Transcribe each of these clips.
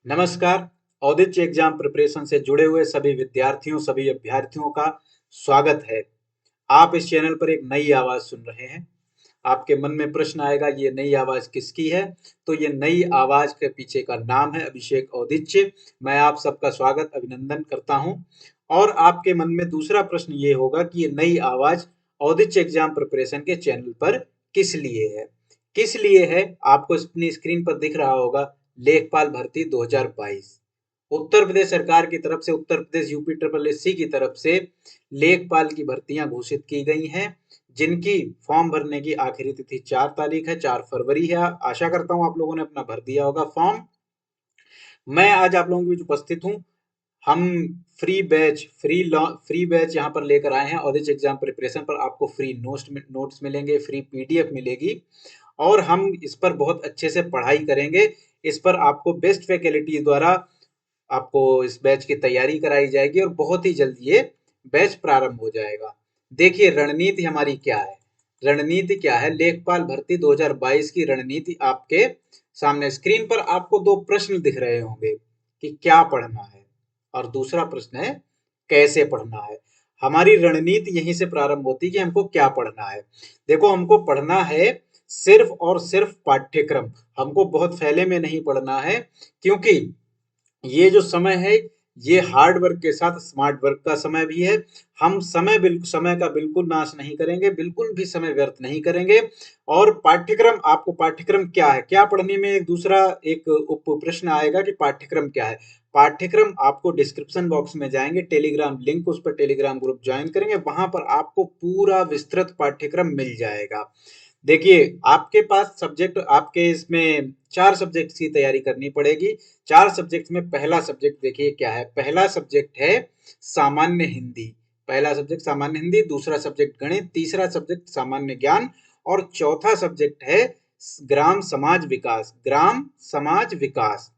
नमस्कार। Audichya exam preparation से जुड़े हुए सभी विद्यार्थियों सभी अभ्यर्थियों का स्वागत है। आप इस चैनल पर एक नई आवाज सुन रहे हैं। आपके मन में प्रश्न आएगा ये नई आवाज किसकी है? तो ये नई आवाज के पीछे का नाम है अभिषेक औदिच्य। मैं आप सबका स्वागत अभिनंदन करता हूं। और आपके मन में दूसरा प्रश्न ये होगा कि ये नई आवाज औदिच्य एग्जाम प्रिपरेशन के चैनल पर किस लिए है? किस लिए है? आपको अपनी स्क्रीन पर दिख रहा होगा, लेखपाल भर्ती 2022। उत्तर प्रदेश सरकार की तरफ से, Uttar Pradesh UP triple SC की तरफ से लेखपाल की भर्तियां घोषित की गई हैं, जिनकी फॉर्म भरने की आखिरी तिथि 4 तारीख है, 4 फरवरी है। आशा करता हूं आप लोगों ने अपना भर दिया होगा फॉर्म। मैं आज आप लोगों के बीच उपस्थित हूं। हम फ्री बैच यहाँ पर लेकर आए हैं। ऑडिट एग्जाम प्रिपरेशन पर आपको फ्री नोट्स मिलेंगे, फ्री पीडीएफ मिलेगी और हम इस पर बहुत अच्छे से पढ़ाई करेंगे। इस पर आपको बेस्ट फैकल्टी द्वारा आपको इस बैच की तैयारी कराई जाएगी और बहुत ही जल्द ये बैच प्रारंभ हो जाएगा। देखिए रणनीति हमारी क्या है। रणनीति क्या है? लेखपाल भर्ती 2022 की रणनीति आपके सामने स्क्रीन पर आपको दो प्रश्न दिख रहे होंगे कि क्या पढ़ना है और दूसरा प्रश्न है कैसे पढ़ना है। हमारी रणनीति यहीं से प्रारंभ होती है कि हमको क्या पढ़ना है। देखो, हमको पढ़ना है सिर्फ और सिर्फ पाठ्यक्रम। हमको बहुत फैले में नहीं पढ़ना है, क्योंकि ये जो समय है ये हार्ड वर्क के साथ स्मार्ट वर्क का समय भी है। हम समय का बिल्कुल नाश नहीं करेंगे, बिल्कुल भी समय व्यर्थ नहीं करेंगे। और पाठ्यक्रम, आपको पाठ्यक्रम क्या है, क्या पढ़ने में एक दूसरा एक उप प्रश्न आएगा कि पाठ्यक्रम क्या है। पाठ्यक्रम आपको डिस्क्रिप्शन बॉक्स में जाएंगे, टेलीग्राम लिंक, उस पर टेलीग्राम ग्रुप ज्वाइन करेंगे, वहां पर आपको पूरा विस्तृत पाठ्यक्रम मिल जाएगा। देखिए, आपके पास सब्जेक्ट, आपके इसमें 4 सब्जेक्ट की तैयारी करनी पड़ेगी। 4 सब्जेक्ट में पहला सब्जेक्ट देखिए क्या है। पहला सब्जेक्ट है सामान्य हिंदी। पहला सब्जेक्ट सामान्य हिंदी, दूसरा सब्जेक्ट गणित, तीसरा सब्जेक्ट सामान्य ज्ञान और चौथा सब्जेक्ट है ग्राम समाज विकास। ग्राम समाज विकास।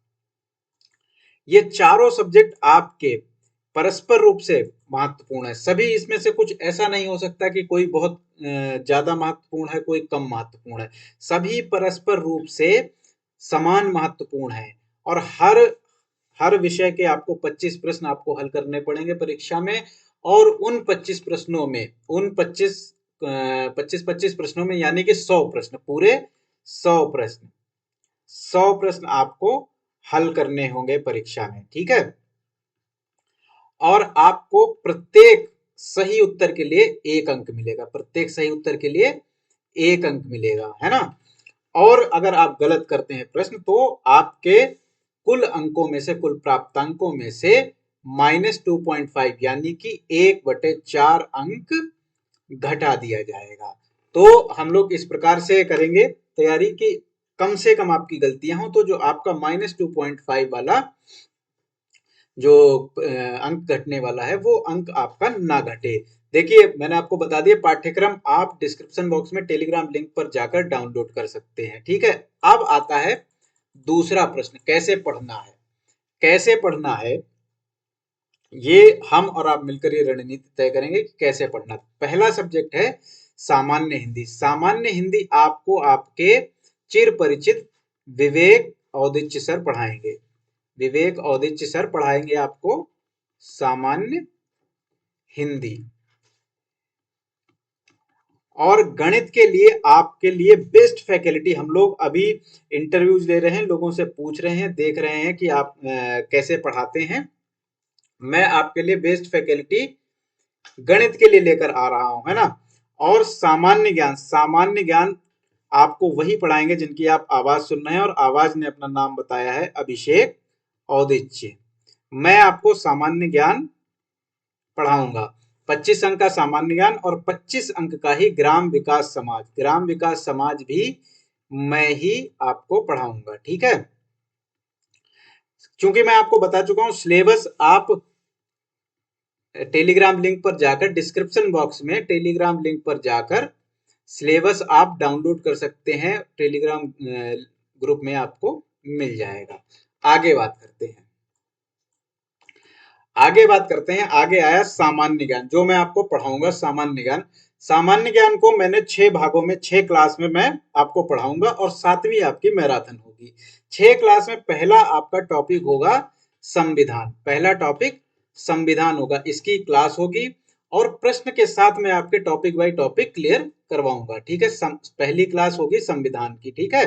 ये चारों सब्जेक्ट आपके परस्पर रूप से महत्वपूर्ण है। सभी इसमें से कुछ ऐसा नहीं हो सकता कि कोई बहुत ज्यादा महत्वपूर्ण है, कोई कम महत्वपूर्ण है। सभी परस्पर रूप से समान महत्वपूर्ण है। और हर हर विषय के आपको 25 प्रश्न आपको हल करने पड़ेंगे परीक्षा में। और उन 25 प्रश्नों में, उन 25 प्रश्नों में यानी कि 100 प्रश्न, पूरे 100 प्रश्न, 100 प्रश्न आपको हल करने होंगे परीक्षा में। ठीक है। और आपको प्रत्येक सही उत्तर के लिए 1 अंक मिलेगा। प्रत्येक सही उत्तर के लिए 1 अंक मिलेगा, है ना। और अगर आप गलत करते हैं प्रश्न तो आपके कुल अंकों में से, कुल प्राप्तांकों में से -2.5 यानी कि 1/4 अंक घटा दिया जाएगा। तो हम लोग इस प्रकार से करेंगे तैयारी कि कम से कम आपकी गलतियां हो, तो जो आपका -2.5 वाला जो अंक घटने वाला है वो अंक आपका ना घटे। देखिए, मैंने आपको बता दिया पाठ्यक्रम आप डिस्क्रिप्शन बॉक्स में टेलीग्राम लिंक पर जाकर डाउनलोड कर सकते हैं। ठीक है। अब आता है दूसरा प्रश्न, कैसे पढ़ना है। कैसे पढ़ना है, ये हम और आप मिलकर ये रणनीति तय करेंगे कि कैसे पढ़ना। पहला सब्जेक्ट है सामान्य हिंदी। सामान्य हिंदी आपको आपके चिर परिचित विवेक औदिच्य सर पढ़ाएंगे। विवेक औदिच्य सर पढ़ाएंगे आपको सामान्य हिंदी। और गणित के लिए आपके लिए बेस्ट फैकल्टी, हम लोग अभी इंटरव्यूज ले रहे हैं, लोगों से पूछ रहे हैं, देख रहे हैं कि आप कैसे पढ़ाते हैं। मैं आपके लिए बेस्ट फैकल्टी गणित के लिए लेकर आ रहा हूं, है ना। और सामान्य ज्ञान, सामान्य ज्ञान आपको वही पढ़ाएंगे जिनकी आप आवाज सुन रहे हैं, और आवाज ने अपना नाम बताया है, अभिषेक औदिच्य। मैं आपको सामान्य ज्ञान पढ़ाऊंगा। 25 अंक का सामान्य ज्ञान और 25 अंक का ही ग्राम विकास समाज। ग्राम विकास समाज भी मैं ही आपको पढ़ाऊंगा। ठीक है। क्योंकि मैं आपको बता चुका हूं सिलेबस, आप टेलीग्राम लिंक पर जाकर, डिस्क्रिप्शन बॉक्स में टेलीग्राम लिंक पर जाकर सिलेबस आप डाउनलोड कर सकते हैं। टेलीग्राम ग्रुप में आपको मिल जाएगा। आगे बात करते हैं। आगे बात करते हैं। आगे आया सामान्य ज्ञान, जो मैं आपको पढ़ाऊंगा सामान्य ज्ञान। सामान्य ज्ञान को मैंने 6 भागों में 6 क्लास में मैं आपको पढ़ाऊंगा और 7वीं आपकी मैराथन होगी। 6 क्लास में पहला आपका टॉपिक होगा संविधान, पहला टॉपिक संविधान होगा, इसकी क्लास होगी और प्रश्न के साथ मैं आपके टॉपिक बाय टॉपिक क्लियर करवाऊंगा। ठीक है, पहली क्लास होगी संविधान की। ठीक है,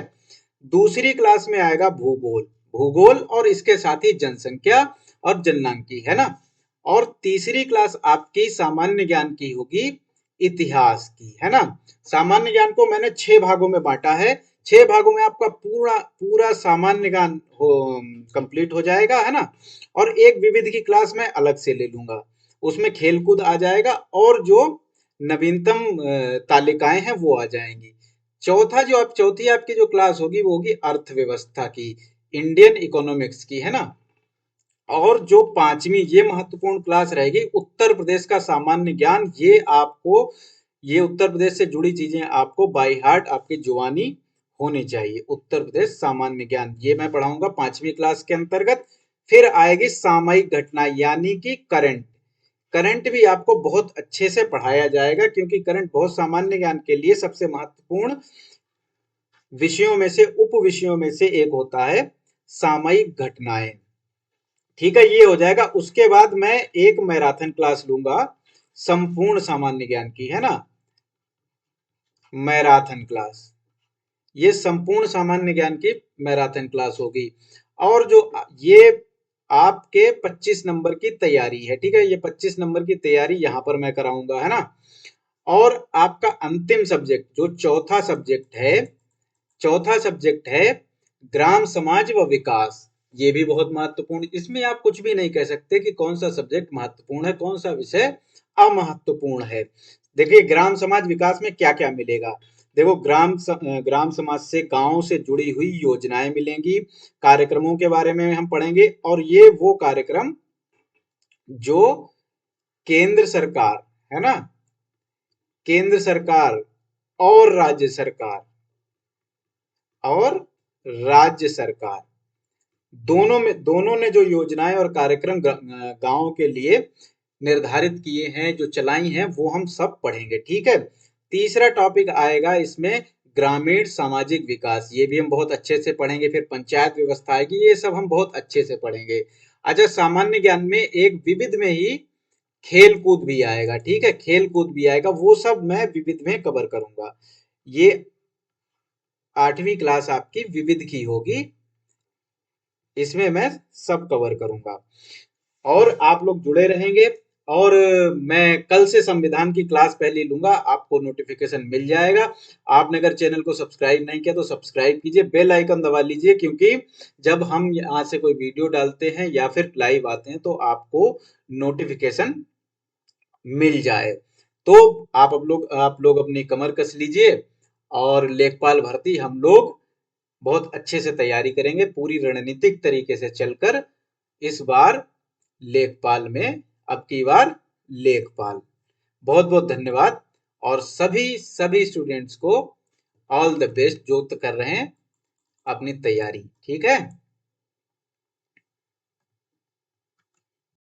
दूसरी क्लास में आएगा भूगोल, भूगोल और इसके साथ ही जनसंख्या और जननांकी, है ना। और तीसरी क्लास आपकी सामान्य ज्ञान की होगी, इतिहास की, है ना। सामान्य ज्ञान को मैंने 6 भागों में बांटा है, 6 भागों में आपका पूरा पूरा सामान्य ज्ञान हो कंप्लीट हो जाएगा, है ना। और एक विविध की क्लास मैं अलग से ले लूंगा, उसमें खेलकूद आ जाएगा और जो नवीनतम तालिकाएं हैं वो आ जाएंगी। चौथी आपकी जो क्लास होगी वो होगी अर्थव्यवस्था की, इंडियन इकोनॉमिक्स की, है ना। और जो पांचवी ये महत्वपूर्ण क्लास रहेगी उत्तर प्रदेश का सामान्य ज्ञान, ये उत्तर प्रदेश से जुड़ी चीजें आपको बाय हार्ट आपकी जुबानी होनी चाहिए। उत्तर प्रदेश सामान्य ज्ञान ये मैं पढ़ाऊंगा 5वीं क्लास के अंतर्गत। फिर आएगी सामयिक घटना यानी कि करंट, करंट भी आपको बहुत अच्छे से पढ़ाया जाएगा क्योंकि करंट बहुत सामान्य ज्ञान के लिए सबसे महत्वपूर्ण विषयों में से उप विषयों में से एक होता है, सामयिक घटनाएं। ठीक है, ये हो जाएगा। उसके बाद मैं एक मैराथन क्लास लूंगा संपूर्ण सामान्य ज्ञान की, है ना, मैराथन क्लास, ये संपूर्ण सामान्य ज्ञान की मैराथन क्लास होगी। और जो ये आपके 25 नंबर की तैयारी है, ठीक है, ये 25 नंबर की तैयारी यहां पर मैं कराऊंगा, है ना। और आपका अंतिम सब्जेक्ट जो चौथा सब्जेक्ट है ग्राम समाज व विकास, ये भी बहुत महत्वपूर्ण। इसमें आप कुछ भी नहीं कह सकते कि कौन सा सब्जेक्ट महत्वपूर्ण है, कौन सा विषय अमहत्वपूर्ण है। देखिए ग्राम समाज विकास में क्या क्या मिलेगा। देखो ग्राम समाज से गांव से जुड़ी हुई योजनाएं मिलेंगी, कार्यक्रमों के बारे में हम पढ़ेंगे और ये वो कार्यक्रम जो केंद्र सरकार, है ना, केंद्र सरकार और राज्य सरकार दोनों ने जो योजनाएं और कार्यक्रम गांव के लिए निर्धारित किए हैं, जो चलाई हैं, वो हम सब पढ़ेंगे। ठीक है, तीसरा टॉपिक आएगा इसमें ग्रामीण सामाजिक विकास, ये भी हम बहुत अच्छे से पढ़ेंगे। फिर पंचायत व्यवस्था आएगी, ये सब हम बहुत अच्छे से पढ़ेंगे। अच्छा, सामान्य ज्ञान में एक विविध में ही खेल कूद भी आएगा। ठीक है, खेल कूद भी आएगा, वो सब मैं विविध में कवर करूंगा। ये 8वीं क्लास आपकी विविध की होगी, इसमें मैं सब कवर करूंगा और आप लोग जुड़े रहेंगे। और मैं कल से संविधान की क्लास पहले लूंगा, आपको नोटिफिकेशन मिल जाएगा। आपने अगर चैनल को सब्सक्राइब नहीं किया तो सब्सक्राइब कीजिए, बेल आइकन दबा लीजिए, क्योंकि जब हम यहाँ से कोई वीडियो डालते हैं या फिर लाइव आते हैं तो आपको नोटिफिकेशन मिल जाए। तो आप लोग अपनी कमर कस लीजिए और लेखपाल भर्ती हम लोग बहुत अच्छे से तैयारी करेंगे, पूरी रणनीतिक तरीके से चलकर इस बार लेखपाल में, अब की बार लेखपाल। बहुत बहुत धन्यवाद और सभी सभी स्टूडेंट्स को ऑल द बेस्ट जो कर रहे हैं अपनी तैयारी। ठीक है।